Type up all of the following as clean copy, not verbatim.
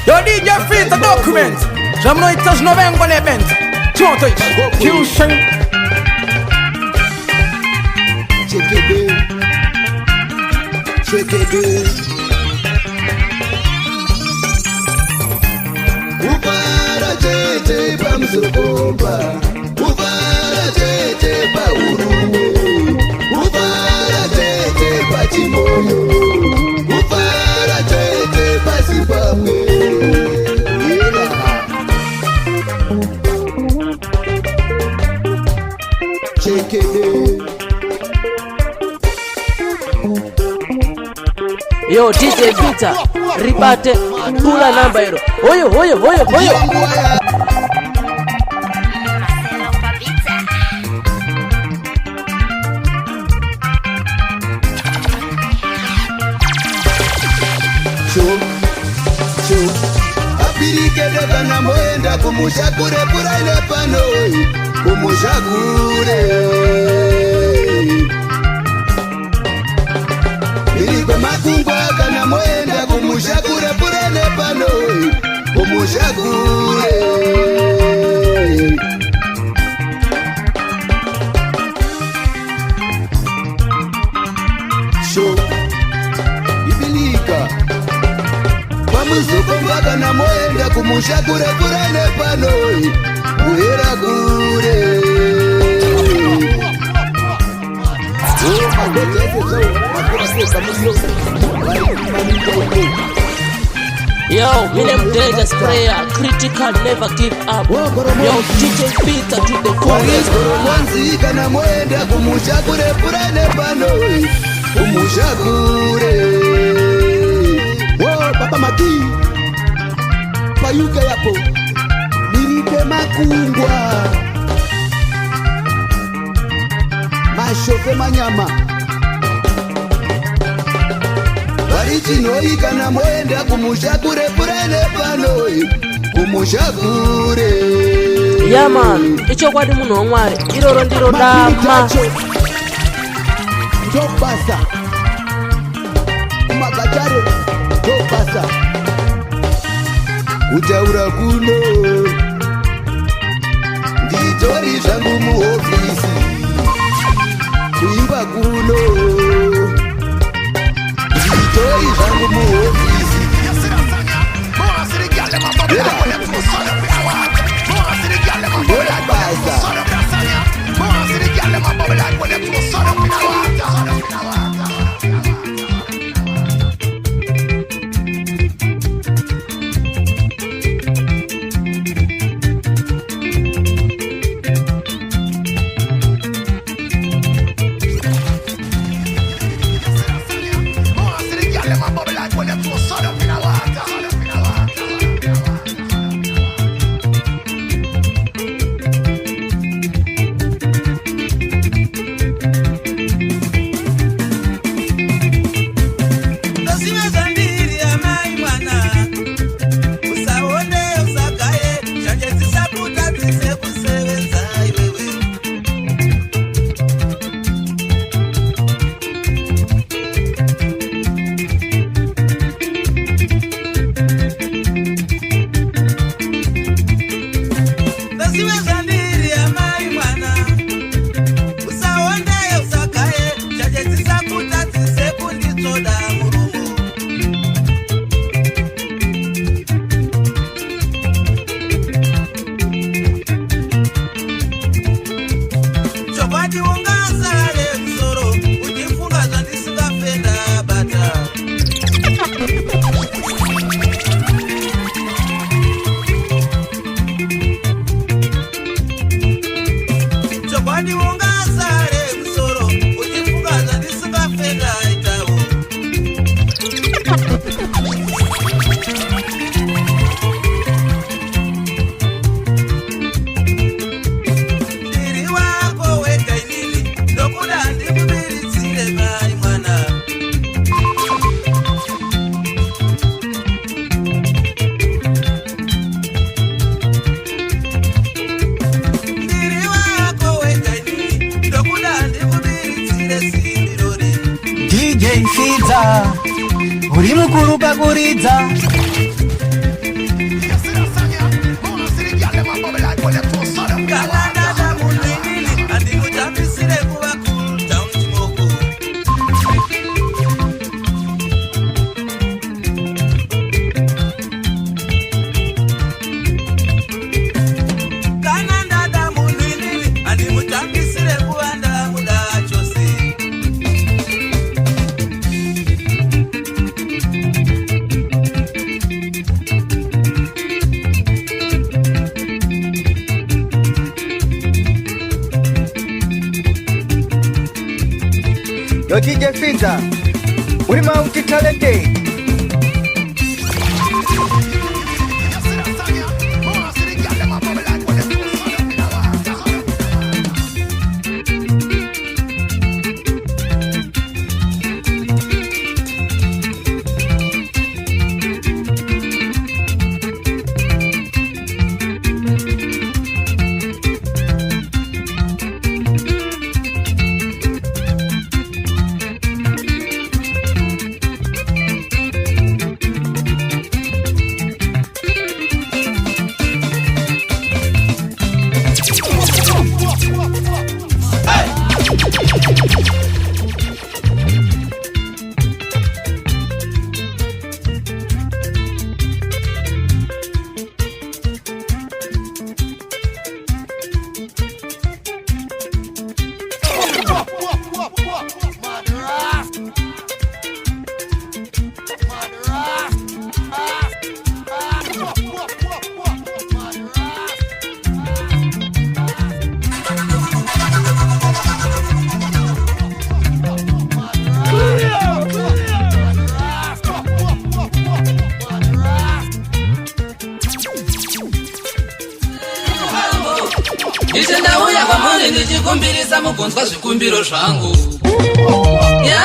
Yo DJ Free the document. J'aime no it touch November event. Chonto it. Fusion. Check it. Uvara tete pa msukomba. Uvara tete pa urume. Uvara tete pa chimoyo. Uvara tete pa Zimbabwe. Check it. Yo DJ Peter, ribate, pula namba hilo. Oyo. Chu. Apirike deka na moenda kumushakure pura ile panoi. Kumushakure. Iribe makungwa kana moenda kumushakure purene panoi. Kumushakure. Show Ibilika Wamuzukomba kana moenda kumushakure purene panoi. Uera kure. Yo, William Danger Sprayer, critical, never give up. Yo, DJ Peter to the chorus. Wanzi kana mwenda kumushakure purane panoi. Kumushakure. Wo Papa Maki Payuke yapo Niripe makungwa Mashofe manyama Varichinoika na mwenda kumushakure purane panoi. Kumushakure. Yeah man, icho kwadi muno omware. Iroro ndiro dama. Jopasa Magachare Jopasa Uchaura kuno Nditori zangu muofisi. Kuimba kuno Nditori zangu muofisi. kuridza uri mukurupa kuridza Yo DJ Finza, uri multi-talented. Ndauya kwamuri ndichikumbirisa mugonzwa zvikumbiro zvangu. Ya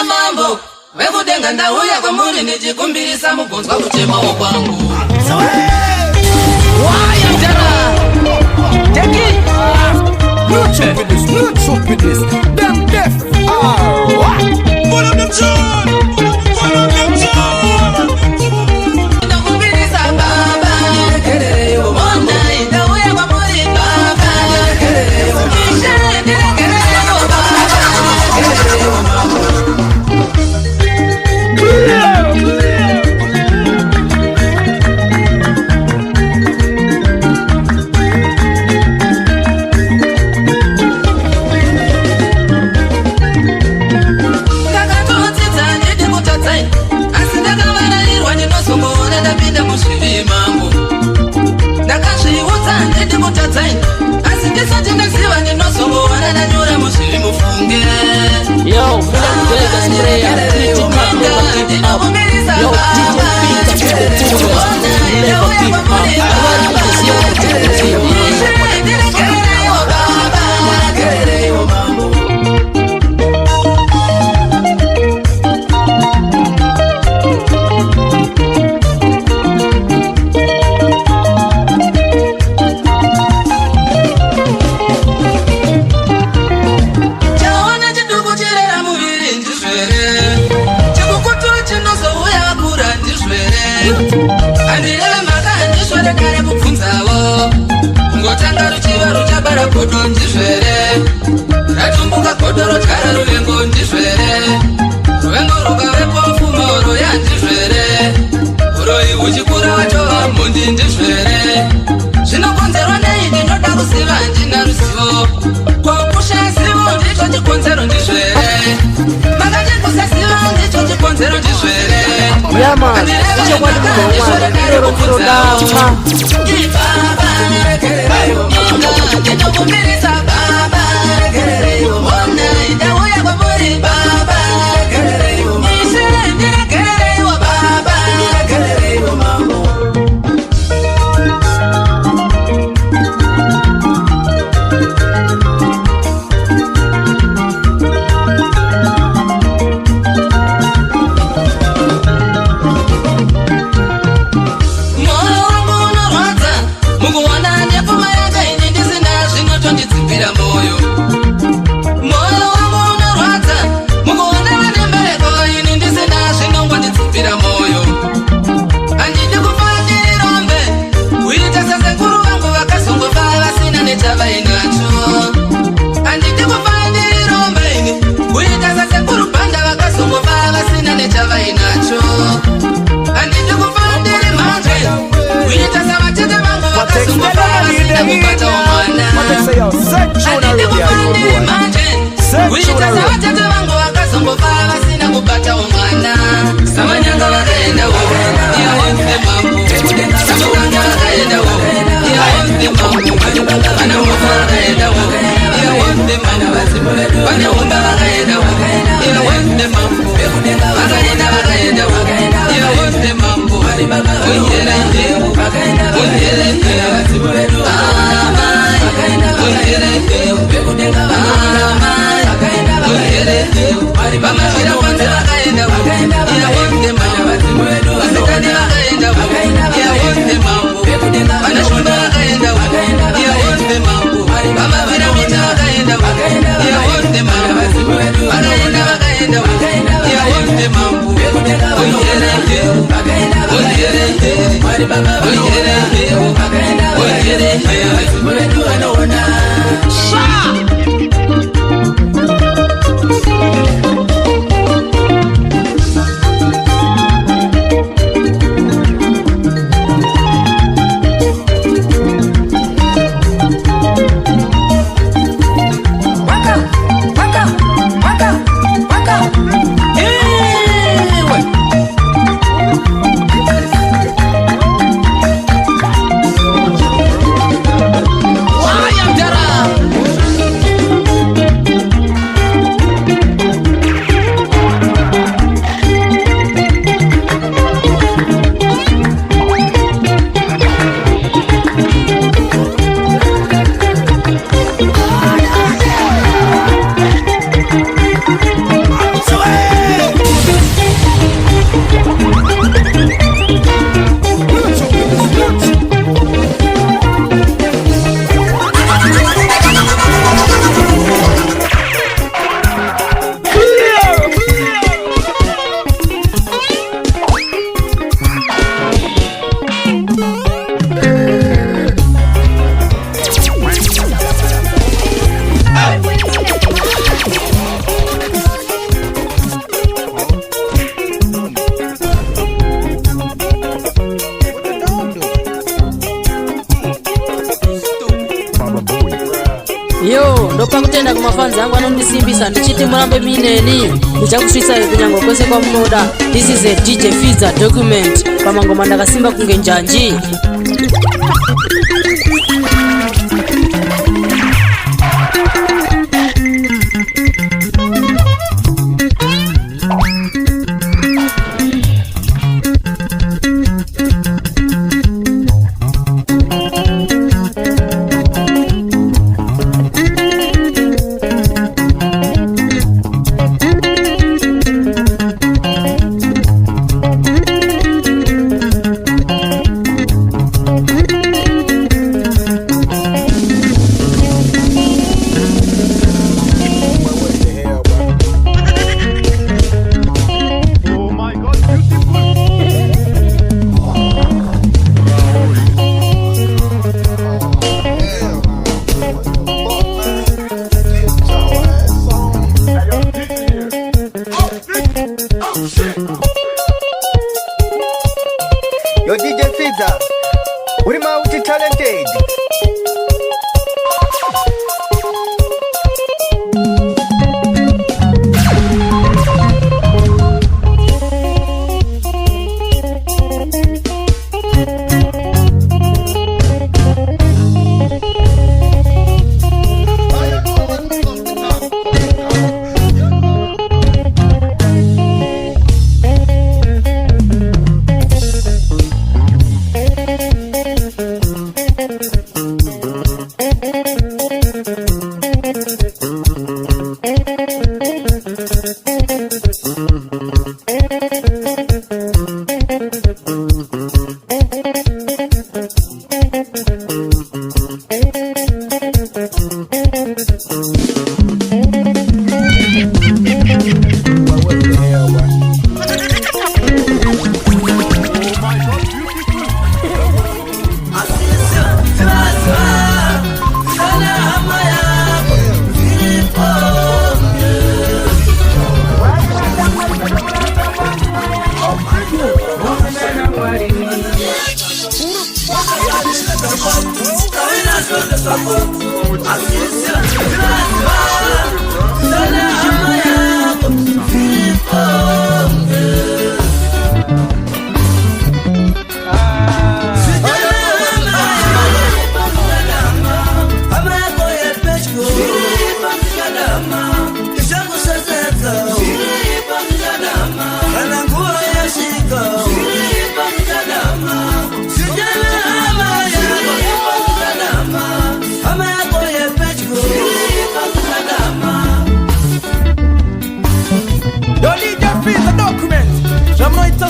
mambo vekudenga ndauya kwamuri ndichikumbirisa mugonzwa kutemawo kwangu. Why Angela? Take it. No chop with this, no chop with this. Them deaf. What? Pull up them tune. Pull up them tune. Ndakumbirisa baba kerere yo mona ndauya kwamuri baba kerere yo mona kerere yo baba kerere yo mama. Ndapinda mushivi mangu ndakazviudza nditi mutadzai asi ndisati ndaziva ndinozoona ndanyura mushivi mufunge ndinokumbirisa kare kubvunzawo ngotanga ruchiva ruchabara godo ndizvere ratumbuka godo rogara ruvengo ndizvere ruvengo rukavepo pfuma oro yandizvere uroi huchikura watova mhundi ndizvere zvinokonzerwa nei ndinoda kuziva ndina ruzivo kwopusha zivo ndicho chikonzero ndizvere makati kusaziva ndicho chikonzero ndizvere Yama, icho kwani mgomwa, kiro kiro dama. Mukuwana nepfuma yanga ini ndisina zvinotondidzinga Kuitaza watatu wangu wakasongofala wasina kupata umwana. Samanyanga wakaenda wote, ya wonse mambo. Samukanga wakaenda wote, ya wonse mambo. Wanaumba wakaenda wote, ya wonse mambo. Wanaumba wakaenda wote, ya wonse mambo. Wakaenda wote, ya wonse mambo. Onyele ndevu, onyele ndevu. Amai, onyele ndevu. Amai, onyele ndevu. Mama shira kwanza wakaenda wote, ya wonse mambo. Wasikani wakaenda wote, ya wonse mambo. Wanashunda wakaenda wote, ya wonse mambo. Mama shira mita wakaenda wote, ya wonse mambo. Wakaenda wote, ya wonse mambo. Onyele ndevu, onyele ndevu. Onyele ndevu, onyele ndevu. Yo, ndo pakutenda kumafanzi yangu anondisimbisa ndichiti mulambe mineni ndichakusvisa kunyango kwese kwa munoda. This is a DJ Fiza document pamangoma ndakasimba kunge njanji. Yo DJ Fiza, uri multi-talented.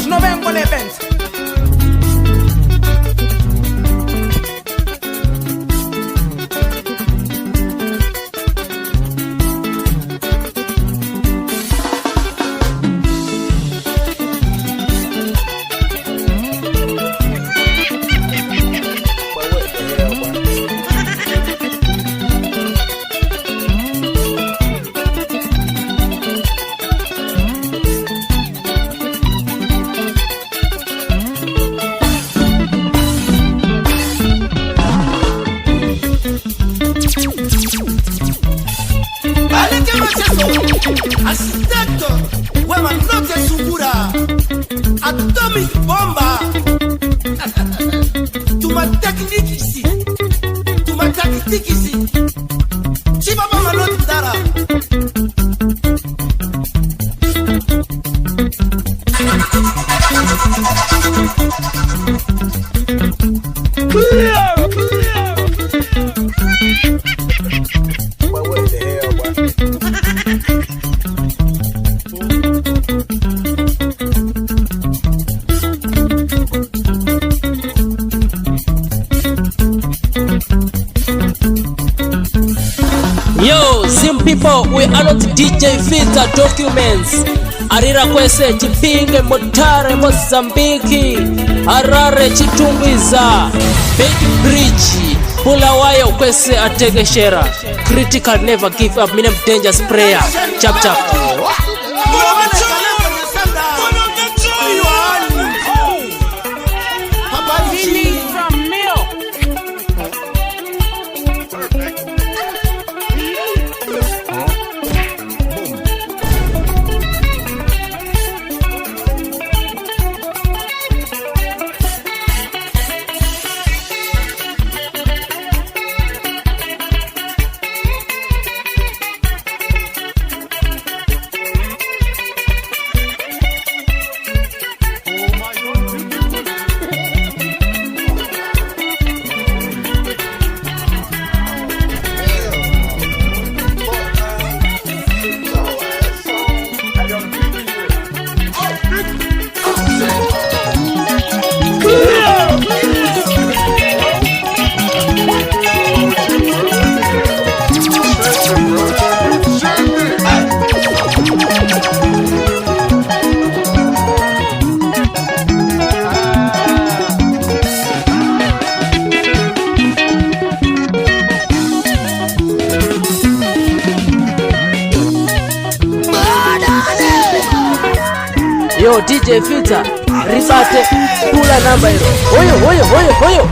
no vengo en events. Arquitecto, hueva, no te sugura. Atomic bomba. Tuma technique ici. Tuma tactique ici. Chiba mama no dara. Yo, sim people, we are not DJ Fizza Documents. Arira kwese Chipinge Motare Mozambiki, Harare Chitungwiza, Big Bridge, Bulawayo kwese Ategeshera. Critical never give up, minem dangerous prayer. Chap chap. Yo DJ Fizza, ribate pula namba hilo. Hoyo.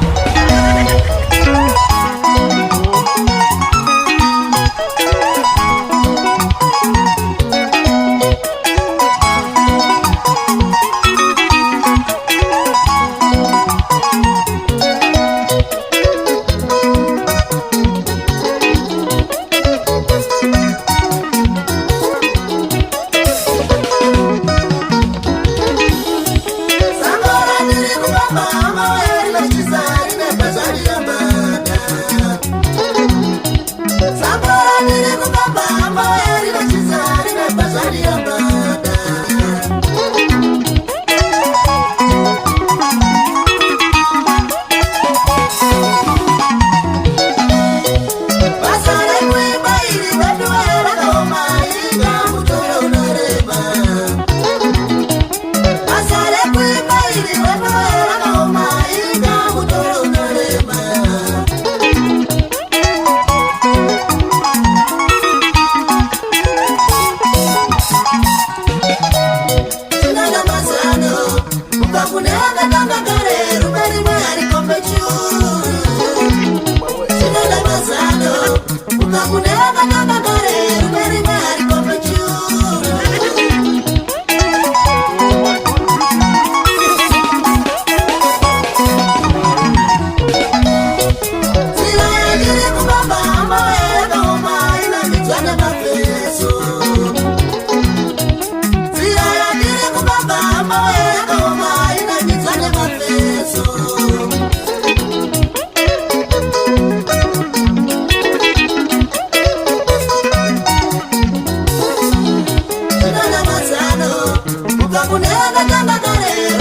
Ukakunena kanga kare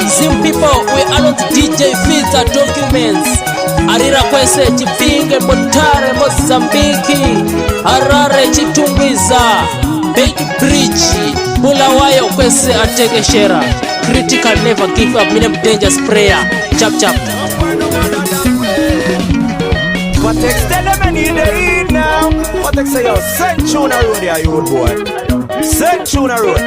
Zim people, we are not DJ Fizza Documents. Arira kwese Chipinge Motare Mozambiki, Harare Chitumbiza, Big Bridge, Bulawayo kwese Atekeshera. Critical never give up, minimum dangerous prayer. Chap chap. What text tell them I need to eat now? What text say yo, send tune a road here, you old boy. Send tune a road.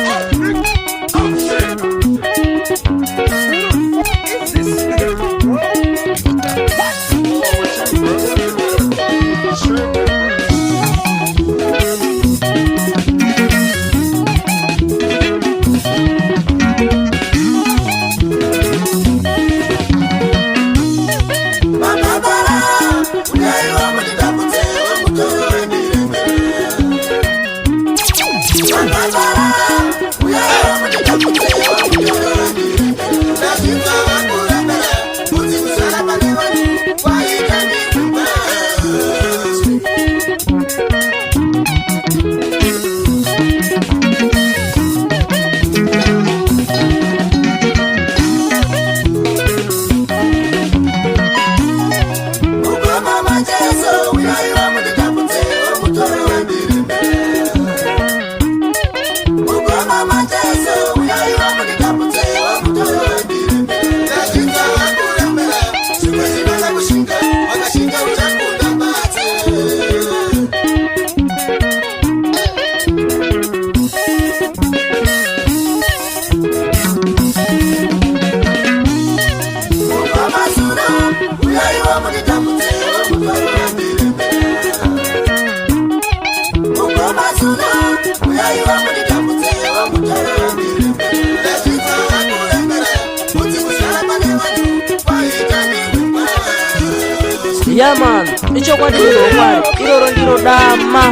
Yeah man, icho kwa ndiro kwari, iroro ndiro dama.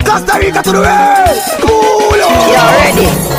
Costa Rica to the way! Cool! You're ready!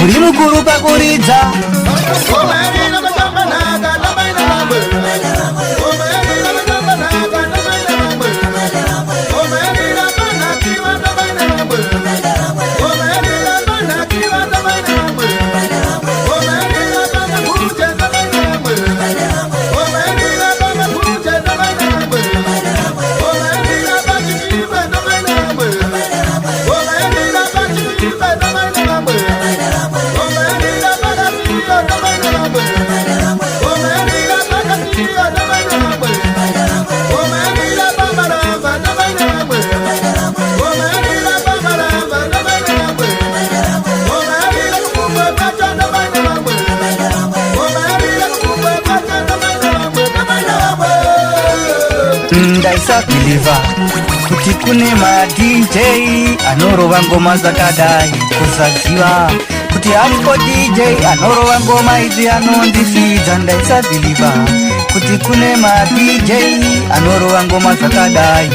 Uri mukuru pakuridza ndaisabiliva kuti kune ma DJ anorova ngoma zakadai kusaziva kuti aripo DJ anorova ngoma idzi anondifidza ndaisabiliva kuti kune ma DJ anorova ngoma zakadai.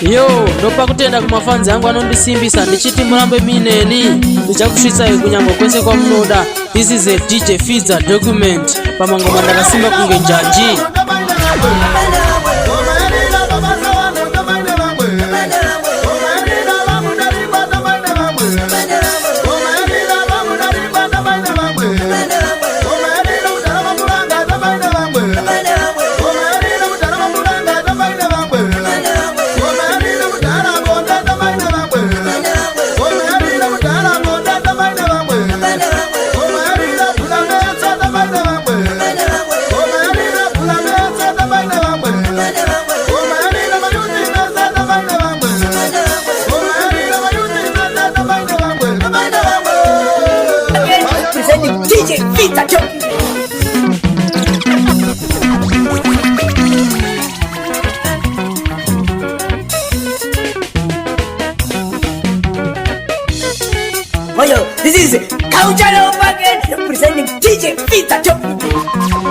Yo, ndopa kutenda kumafanzi yangu anondisimbisa ndichiti mulambe mineni ndichakusvitsa kunyango kwese kwa munoda. This is a DJ Fidza document pamangoma ndakasimba kunge njanji. This is Cultural Bucket representing DJ Fidza.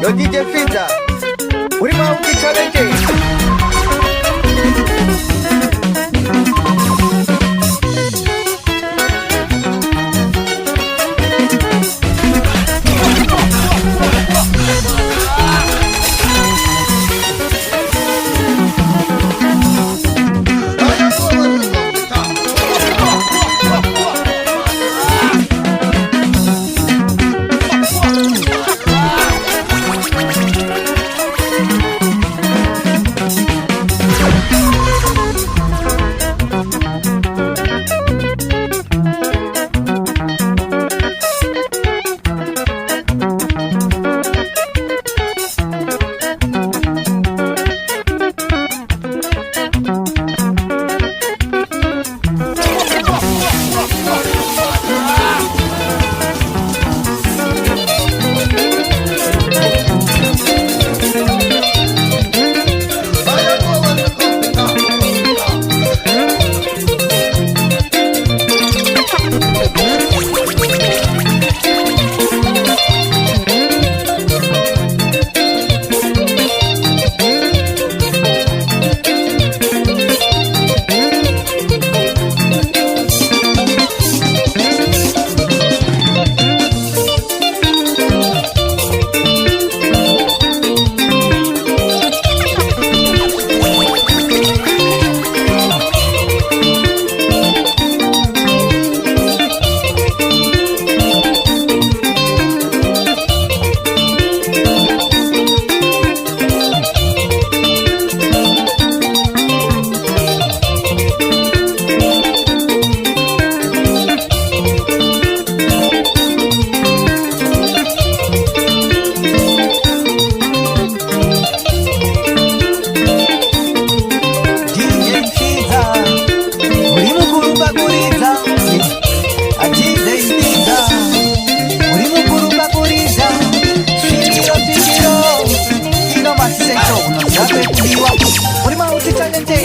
Yo DJ Fidza, uri mauti talented. pekuliwa uri mauti talente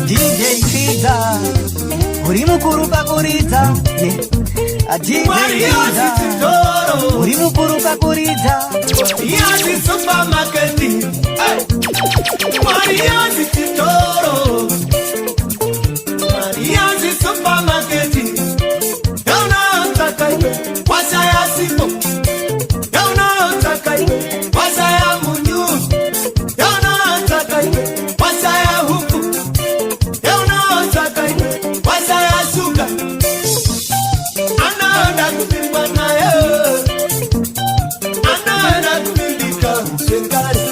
DJ Fiza uri mukuru pakuridza DJ Fiza uri mukuru pakuridza Yazi supermarket Mariazi Titoro Mariazi supermarket Yauna takaiwe Wasaya sipo Yauna takaiwe Wasaya munyu Yauna takaiwe Wasaya huku Yauna takaiwe Wasaya suka Ananda kupimba nayo Ananda kupindika Sengari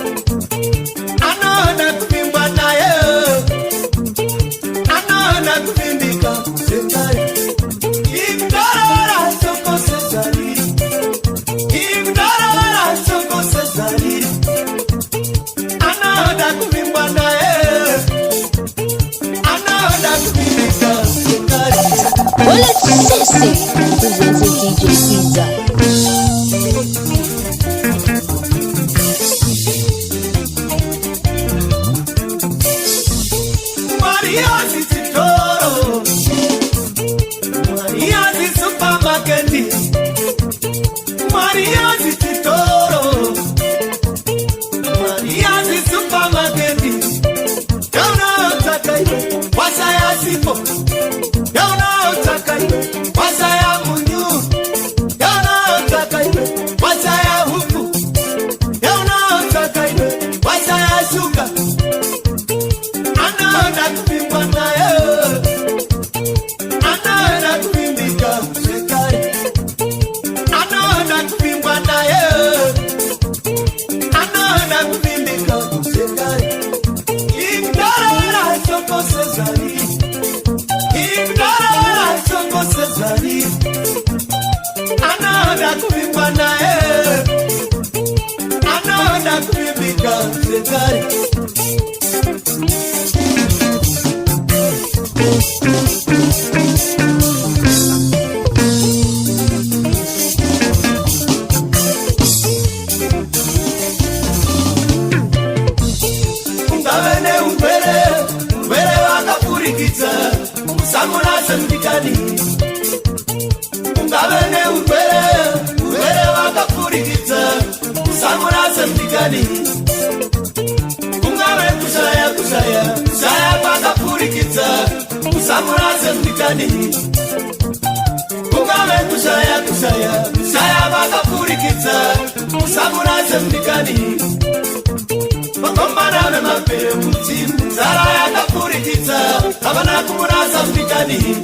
Ananda kupimba nayo Ananda kupindika Sengari Imdarara soko sezari Imdarara soko sezari Ananda kupimba nayo Ananda kupindika Sengari Wala sisi tuzenze DJ Fiza. Mariazi Titoro Mariazi supermarket Mariazi Titoro Mariazi supermarket Yauna takaiwe Wasaya sipo Yauna takaiwe Wasaya munyu Yauna takaiwe Wasaya huku Yauna takaiwe Wasaya suka Ananda kupimba nayo Ananda kupimbika Sengari Ananda kupimba nayo Ananda kupimbika Sengari Imdarara soko sezari Imdarara soko sezari Ananda kupimba nayo Ananda kupimbika Sengari Ungavene umbere wakapurikidza Usamuna sembikani Ungavene umbere wakapurikidza Usamuna sembikani Ungave kusaya wakapurikidza Usamuna sembikani Ungave kusaya wakapurikidza Usamuna sembikani Vakombana vemapere mutimu Zara yakapurikidza Havana kumurasa mbikani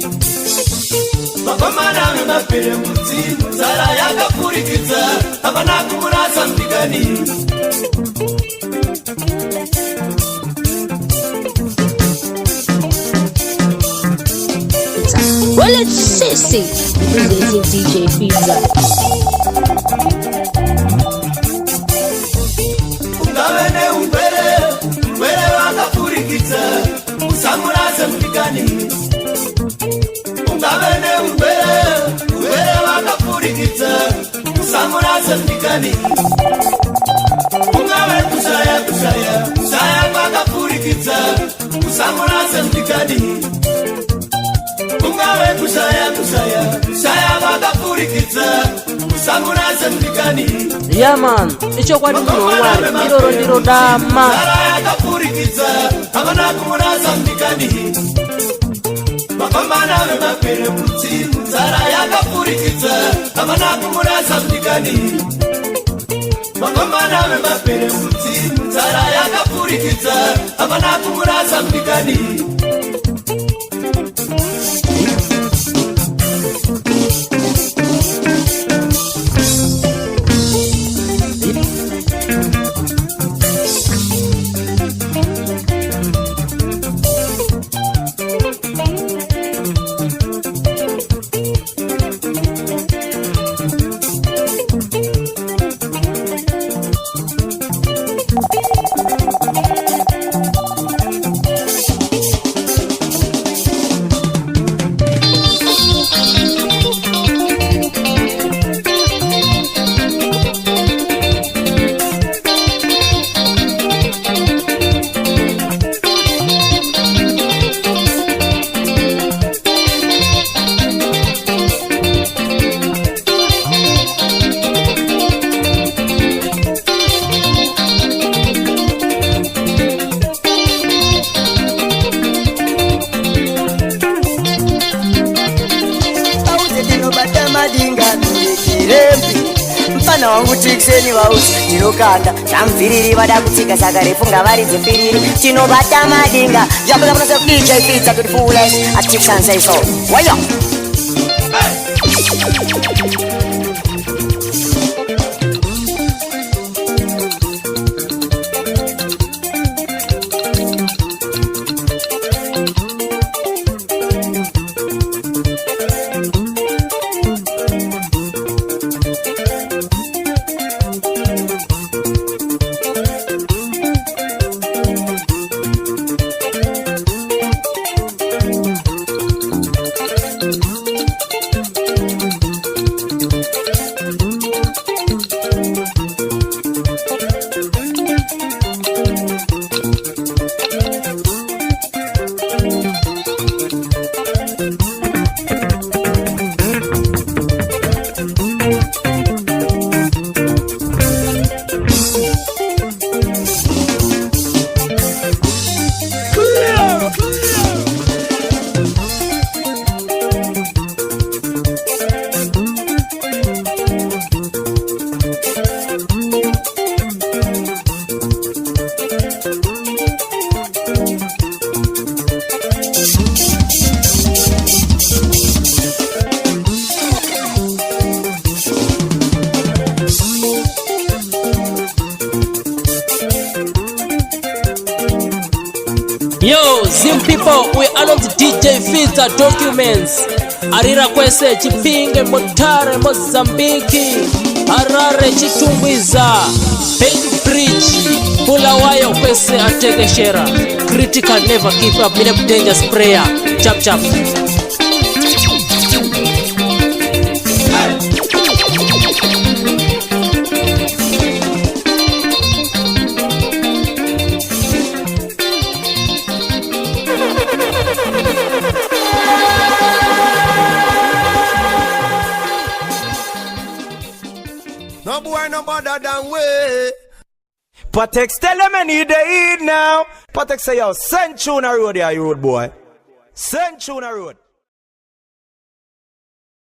Vakombana vemapere mutimu Zara yakapurikidza Havana kumurasa mbikani Wala sisi tuzenze DJ Fiza. Ungavene umbere wakapurikidza Usamurasa mbikani Ungavene umbere wakapurikidza Usamurasa mbikani Ungave kusaya wakapurikidza Usamurasa mbikani Ungave kusaya wakapurikidza yakapfurikidza usamunaze mdikani. Yeah man, icho kwati kunongwari ndiro ndiro dama. Nzara yakapfurikidza havana kumunaza mdikani. Mapambana vemapere mutsi. Nzara yakapfurikidza havana kumunaza mdikani. Mapambana vemapere mutsi. Nzara yakapfurikidza havana kumunaza mdikani. Mfana wangu tikseni wausi tinokanda tamviriri vada kutsika saka refunga vari dzepiriri tinobata madinga yakulamunasa DJ Fitza to the fullest atiksani say so waya Yo, Zim people, we are on the DJ Fitza documents. Arira kwese chipinge Motare Mozambiki. Harare chitumbwiza Big Bridge. Bulawayo kwese ategeshera. Critical never give up. Mine danger sprayer. Chap chap. No boy no better than we. Patex tell them I need to eat now. Patex say yo, send tune a road there, you road boy. Send tune a road.